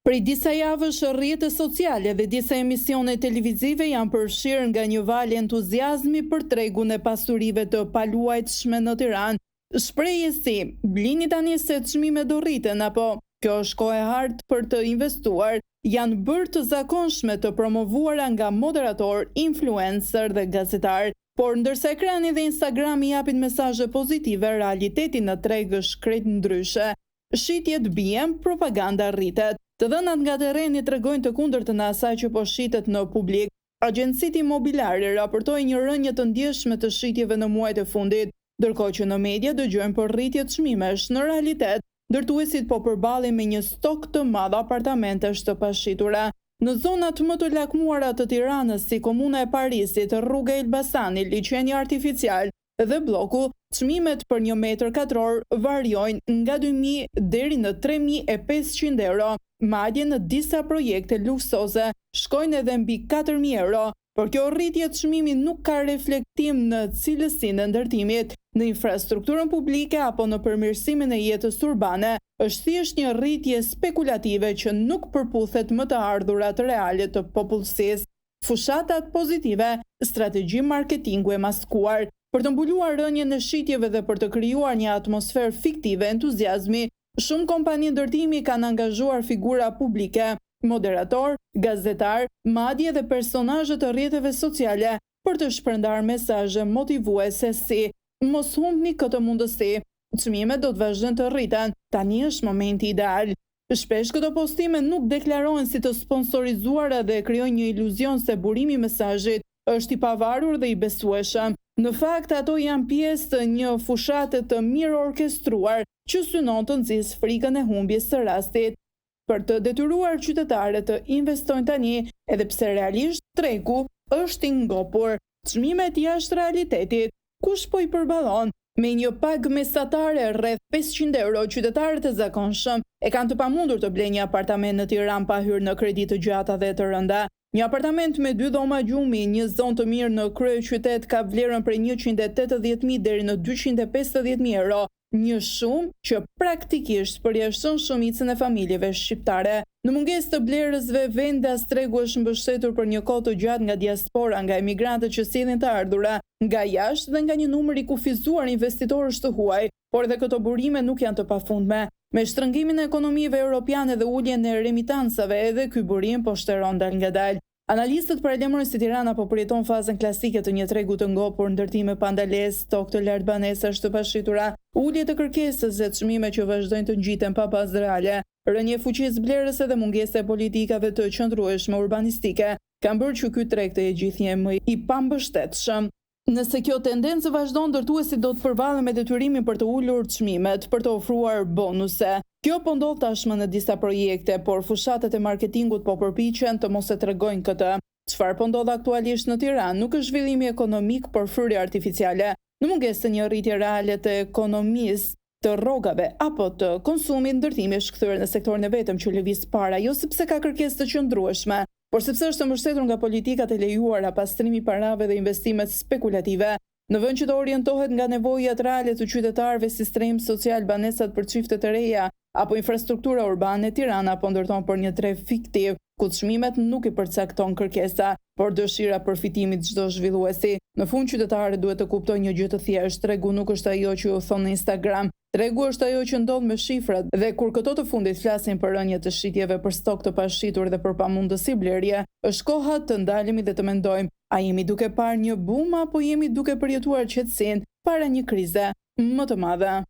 Prej disa javësh, rrjetet sociale dhe disa emisione televizive janë përfshirë nga një valë entuziazmi për tregun e pasurive të paluajtshme në Tiranë. Shprehje si "blini tani se çmimet do rriten" apo "kjo është kohë e hartë për të investuar" janë bërë të zakonshme të promovuara nga moderator, influencer dhe gazetar. Por ndërsa ekrani dhe Instagrami japin mesazhe pozitive, realiteti në treg është krejt ndryshe. Shitjet bien, propaganda rritet. Të dhënat nga terreni tregojnë të kundërtën e asaj që po shitet në publik. Agjencitë imobiliare raportojnë një rënje të ndjeshme të shitjeve në muajt e fundit, ndërkohë që në media dëgjojmë për rritje të çmimesh. Në realitet, ndërtuesit po përballen me një stok të madh apartamentesh të pashitura. Në zonat më të lakmuara të Tiranës, si komuna e Parisit, rruga Elbasani, liçeni artificial dhe bloku, çmimet për 1 metër katror variojnë nga 2.000 deri në 3.500 euro. Madje në disa projekte luksoze shkojnë edhe mbi 4.000 euro, por kjo rritje të çmimit nuk ka reflektim në cilësinë e ndërtimit, në infrastrukturën publike apo në përmirësimin e jetës urbane. Është thjesht një rritje spekulative që nuk përputhet më të ardhurat reale të popullsisë. Fushatat pozitive, strategji marketingu e maskuar. Për të mbuluar rënjen e shitjeve dhe për të krijuar një atmosferë fiktive entuziazmi, shumë kompani ndërtimi kanë angazhuar figura publike, moderator, gazetar, madje dhe personazhe të rrjeteve sociale për të shpërndarë mesazhe motivuese si "mos humbni këtë mundësi, çmimet do të vazhdojnë të rriten, tani është momenti ideal". Shpesh këto postime nuk deklarohen si të sponsorizuara dhe krijojnë një iluzion se burimi i mesazhit është i pavarur dhe i besueshëm. Në fakt, ato janë pjesë të një fushate të mirë orkestruar që synon të nxjisë frikën e humbjes së rastit. Për të detyruar qytetarët të investojnë tani, edhe pse realisht tregu është i ngopur. Çmimet jashtë realitetit, kush po i përballon? Me një pagë mesatare rreth 500 euro, qytetarët e zakonshëm e kanë të pamundur të blejnë një apartament në Tiranë pa hyrë në kredi të gjata dhe të rënda. Një apartament me 2 dhoma gjumi, një zonë të mirë në kryeqytet ka vlerën prej 180.000 deri në 250.000 euro, një shumë që praktikisht përjashton shumicën e familjeve shqiptare. Në mungesë të blerësve, vendas tregu është mbështetur për një kohë të gjatë nga diaspora, nga emigrantët që sillen të ardhura nga jashtë dhe nga një numër i kufizuar investitorësh të huaj, por edhe këto burime nuk janë të pafundme. Me shtrëngimin e ekonomive europiane dhe uljen e remitancave, edhe ky burim po shteron dal ngadal. Analistët paralajmërojnë se Tirana po përjeton fazën klasike të një tregu të ngopur, ndërtime pa ndalesë, stok të lartë banesash të pashitura, ulje të kërkesës dhe çmime që vazhdojnë të ngjiten pa bazë reale, rënje fuqisë blerëse dhe mungesa e politikave të qëndrueshme urbanistike kanë bërë që ky treg të jetë gjithnjë i pambështetshëm. Nëse kjo tendencë vazhdon, ndërtuesit do të përballen me detyrimin për të ulur çmimet, për të ofruar bonuse. Kjo po ndodh tashmë në disa projekte, por fushatet e marketingut po përpiqen të mos e tregojnë këtë. Çfarë po ndodh aktualisht në Tiranë nuk është zhvillimi ekonomik, por fryrje artificiale. Në mungesë të një rritje reale të ekonomisë, të rrogave apo të konsumit, ndërtimi është kthyer në sektorin e vetëm që lëviz para, jo sepse ka kërkesë të qëndrueshme, por sepse është mbështetur nga politikat e lejuara, pastrimi i parave dhe investimet spekulative. Në vend që të orientohet nga nevojat reale të qytetarëve si strehim social, banesat për çiftet e reja apo infrastruktura urbane, Tirana po ndërton për një treg fiktiv, ku çmimet nuk i përcakton kërkesa, por dëshira përfitimi të çdo zhvilluesi. Në fund, qytetarët duhet të kuptojnë një gjë të thjeshtë: tregu nuk është ajo që u thon në Instagram. Tregu është ajo që ndodh me shifrat, dhe kur këto të fundit flasin për rënje të shitjeve, për stok të pashitur dhe për pamundësi blerje, është koha të ndalemi dhe të mendojmë: a jemi duke parë një bum apo jemi duke përjetuar qetësinë para një krize më të madhe?